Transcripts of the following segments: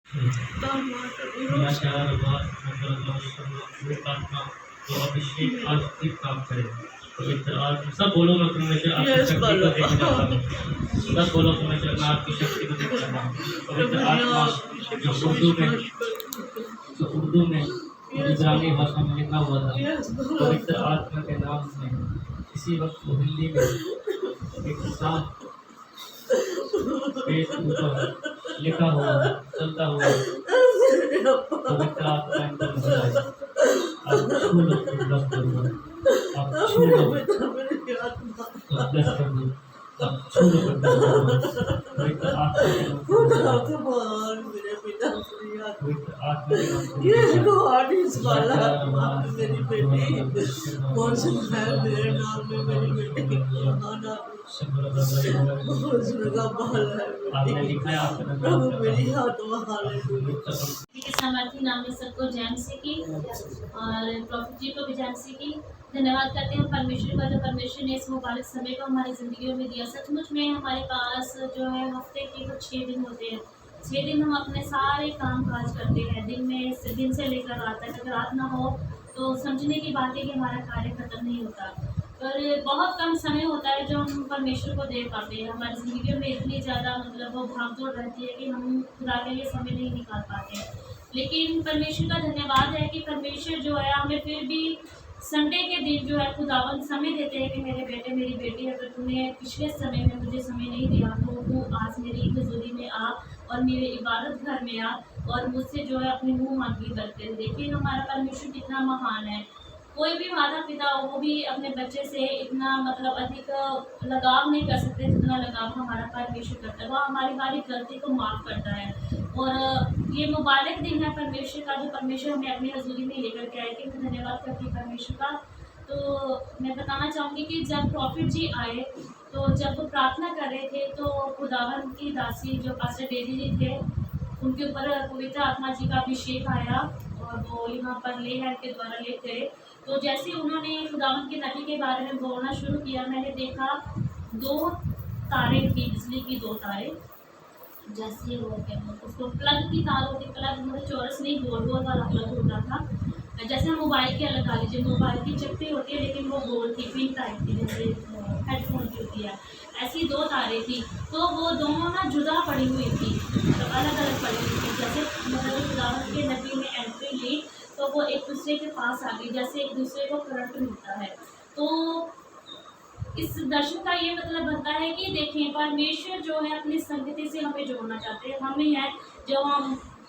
तो अभिषेक आज की काम करे पवित्र आज सब बोलो मैं तुम्हें से आपकी शक्ति को देखना चाहता हूँ। सब बोलो तुम्हें से मैं आपकी शक्ति को देखना चाहता हूँ। पवित्र आत्मा जो उर्दू में इब्रानी भाषा में लिखा हुआ था, पवित्र आत्मा के नाम से इसी वक्त वो हिंदी में एक साथ पेट ऊपर लिखा हुआ चलता हुआ पवित्र आत्मा अंदर भराए। आप छू लो ब्लस कर दो, आप छू लो ब्लस कर दो, आप छू लो पवित्र आत्मा के नाम पवित्र आत्मा के नाम ये गॉड इज वाला मेरी बेटी कौन सा है मेरे नाम में मेरी बेटी आना उसका बहाल है आपने लिखा है आपका प्रभु मेरी आत्मा हालेलुया के सामर्थी नाम में सबको जैन से की और प्रॉफिट जी को भी जैन से की धन्यवाद करते हैं परमेश्वर का जो परमेश्वर ने इस मुबारक समय को हमारी ज़िंदगियों में दिया। सचमुच में हमारे पास जो है हफ्ते के कुछ 6 दिन होते हैं। 6 दिन हम अपने सारे काम काज करते हैं दिन में दिन से लेकर रात तक। अगर रात ना हो तो समझने की बात है कि हमारा कार्य खत्म नहीं होता। पर बहुत कम समय होता है जो हम परमेश्वर को दे पाते हैं। हमारी ज़िंदगियों में इतनी ज़्यादा मतलब वो भागदौड़ रहती है कि हम खुदा के लिए समय नहीं निकाल पाते हैं। लेकिन परमेश्वर का धन्यवाद है कि परमेश्वर जो है हमें फिर भी संडे के दिन जो है खुदावंद समय देते हैं कि मेरे बेटे मेरी बेटी अगर तूने पिछले समय में मुझे समय नहीं दिया तो तू आज मेरी हजूरी में आ और मेरे इबादत घर में आ और मुझसे जो है अपनी मुँह मांगी करते हैं। देखिए हमारा परमेश्वर कितना महान है। कोई भी माता पिता वो भी अपने बच्चे से इतना मतलब अधिक लगाव नहीं कर सकते जितना लगाव हमारा परमेश्वर करता है। वो हमारी हमारी गलती को माफ़ करता है। और ये मुबारक दिन है परमेश्वर का जो परमेश्वर हमें अपनी हजूरी में लेकर के आए थे। मैं धन्यवाद करती हूँ परमेश्वर का। तो मैं बताना चाहूँगी कि जब प्रॉफिट जी आए तो जब वो प्रार्थना कर रहे थे तो खुदावन की दासी जो पास्टर डेजी जी थे उनके ऊपर पवित्र आत्मा जी का अभिषेक आया और वो यहाँ पर ले हैंड के द्वारा ले गए। तो जैसे उन्होंने खुदावन के नबी के बारे में बोलना शुरू किया मैंने देखा 2 तारे थी, बिजली की 2 तारे जैसे वो क्या उसको प्लग की तार होती, प्लग मतलब चौरस नहीं गोल गोल वाला प्लग होता था। जैसे हम मोबाइल की अलग आ लीजिए मोबाइल की चपटी होती है लेकिन वो गोल थी पिन टाइप की जैसे हेडफोन की होती है। ऐसी 2 तारे थी तो वो दोनों ना जुदा पड़ी हुई थी, तो अलग अलग पड़ी हुई थी। जैसे मतलब खुदावंत के नबी ने एंट्री ली तो वो एक दूसरे के पास आ गई जैसे एक दूसरे को करंट मिलता है। तो इस दर्शन का ये मतलब बनता है कि देखिए परमेश्वर जो है अपनी संगति से हमें जोड़ना चाहते हैं। हम ही है जो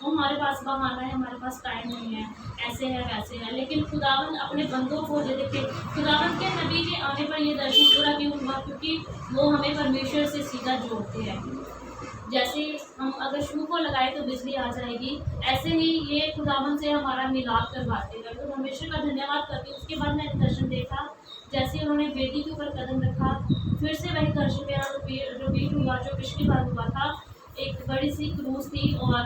हमारे पास बहाना है, हमारे पास टाइम नहीं है, ऐसे है वैसे है। लेकिन खुदावन अपने बंदों को जो देखिए खुदावन के नबी के आने पर ये दर्शन पूरा क्यों हुआ क्योंकि वो हमें परमेश्वर से सीधा जोड़ते हैं। जैसे हम अगर शू को लगाए तो बिजली आ जाएगी, ऐसे ही ये खुदावन से हमारा मिलाप करवाते हैं। तो परमेश्वर का धन्यवाद करके उसके बाद मैंने दर्शन देखा जैसे उन्होंने वेदी के ऊपर कदम रखा फिर से वही दर्शन मेरा रिपीट हुआ जो पिछली बार हुआ था। एक बड़ी सी क्रूज थी और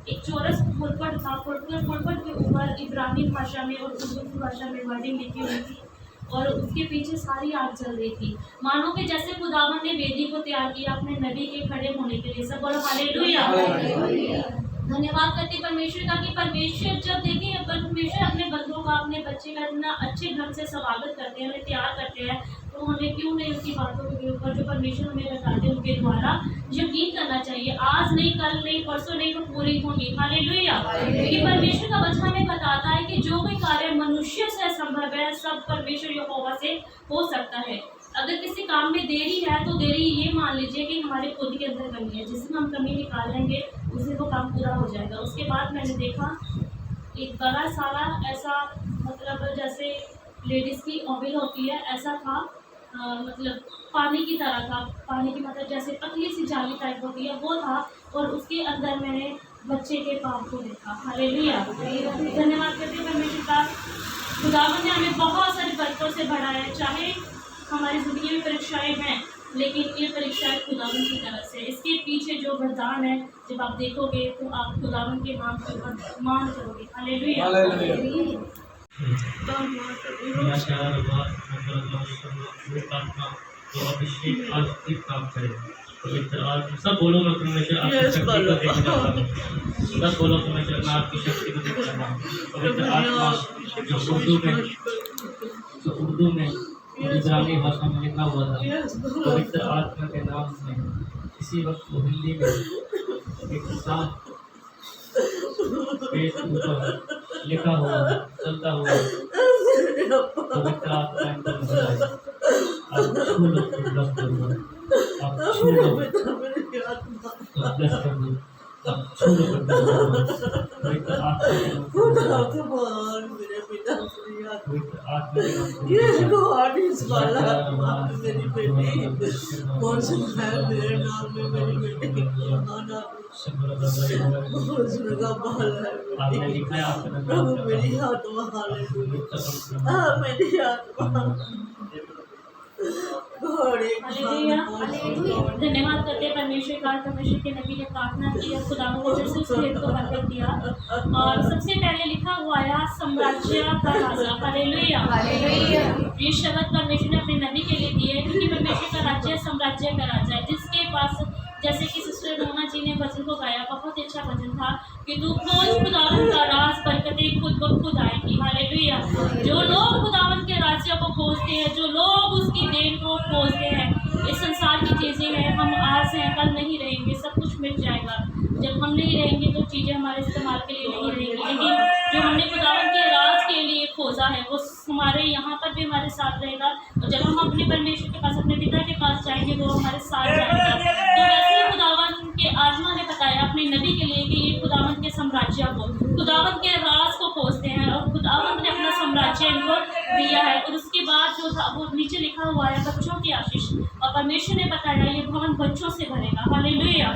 एक चौरस पुलपट था। पुलपट के ऊपर इब्रानी भाषा में और उर्दू की भाषा में वर्डिंग लिखी हुई थी और उसके पीछे सारी आग चल रही थी। मानो कि जैसे खुदावन ने वेदी को तैयार किया अपने नबी के खड़े होने के लिए। सब बोलो हालेलुया। धन्यवाद करते परमेश्वर का कि परमेश्वर जब देखिए परमेश्वर अपने बंदों का अपने बच्चे का इतना अच्छे ढंग से स्वागत करते हैं, हमें तैयार करते हैं। तो हमें क्यों नहीं उसकी बातों के ऊपर जो परमेश्वर हमें बताते हैं उनके द्वारा यकीन करना चाहिए। आज नहीं कल नहीं परसों नहीं तो पूरी होगी। हालेलुया। क्योंकि परमेश्वर का वचन हमें बताता है कि जो भी कार्य मनुष्य से असंभव है सब परमेश्वर यहोवा से हो सकता है। अगर किसी काम में देरी है तो देरी ये मान लीजिए कि हमारे खुद के अंदर कमी है। जिस दिन हम कमी निकाल लेंगे उस दिन वो काम पूरा हो जाएगा। उसके बाद मैंने देखा एक बड़ा सारा ऐसा मतलब जैसे लेडीज़ की ओविल होती है ऐसा था, मतलब पानी की तरह था। पानी की मतलब जैसे पतली सी जाली टाइप होती है वो था और उसके अंदर मैंने बच्चे के पाँव को देखा। हालेलुया। धन्यवाद करते हैं परमेश्वर का। खुदावन ने हमें बहुत सारी बरकतों से बढ़ाया है। चाहे हमारी ज़िंदगी में परीक्षाएं हैं लेकिन ये परीक्षाएं खुदावन की तरफ से। इसके पीछे जो वरदान है जब आप देखोगे तो आप खुदावन के नाम के ऊपर मान करोगे। हालेलुया। तो अभिषेक आज ठीक काम करे। पवित्र आत्मा सब बोलो मैं परमेश्वर आपकी Yes, शक्ति को बोलो। देखना चाहता हूँ। सब बोलो परमेश्वर मैं आपकी शक्ति को देखना चाहता हूँ। पवित्र आत्मा जो उर्दू में इब्रानी भाषा में लिखा हुआ था, Yes, बोलो। पवित्र आत्मा के नाम से इसी वक्त वो हिंदी में एक साथ पेज ऊपर लिखा हुआ चलता हुआ पवित्र आत्मा इनको नजर आए। आप छू लो तो ब्लस कर दो, आप छू लो तो ब्लस कर दो, आप छू लो तो ब्लस कर दो। पवित्र आत्मा के नाम से खुदा नजर आए। तुम्हार मेरे पिता की आत्मा। पवित्र आत्मा के नाम से ये नजर आए। गॉड इज वाला मेरी बेटी कौन सा है मेरे नाम में मेरी बेटी की आना उसका बल है आपने बेटी। लिखा है आपका नाम प्रभु क्या मेरी है? आत्मा हालेलुया मेरी आत्मा घोड़े हालेलुया, धन्यवाद करते हैं परमेश्वर का। परमेश्वर के नबी ने प्रार्थना की और खुदा ने फिर से उस भेद को प्रकट किया और सबसे पहले लिखा हुआ है साम्राज्य का राजा। हालेलुया, ये शब्द परमेश्वर ने अपने नबी के लिए दिए क्योंकि परमेश्वर का राज्य साम्राज्य का राजा है जिसके पास, जैसे कि सिस्टर रोना जी ने भजन को गाया, बहुत अच्छा भजन था कि तू खोज खुदावन का राज, बरकतें खुद ब खुद आएंगी। हालेलुया, जो लोग खुदावन के राज्य को खोजते हैं, जो लोग उसकी देन को खोजते हैं, इस संसार की चीज़ें हैं, हम आज हैं कल नहीं रहेंगे, सब कुछ मिट जाएगा। जब हम नहीं रहेंगे तो चीज़ें हमारे इस्तेमाल के लिए नहीं रहेंगी, लेकिन जो हमने खुदावन के राज के लिए खोजा है वो हमारे यहाँ पर भी हमारे साथ रहेगा। और जब हम अपने परमेश्वर के पास, अपने पिता के पास जाएंगे वो हमारे साथ जाएगा। तो वैसे ही खुदावन के आत्मा ने बताया अपने नबी के लिए कि ये खुदावन के साम्राज्य को, खुदावन के राज को खोजते हैं और खुदावन ने अपना साम्राज्य इनको दिया है। और उसके बाद जो था वो नीचे लिखा हुआ है बच्चों की आशीष, और परमेश्वर ने बताया ये भवन बच्चों से भरेगा। हालेलुया।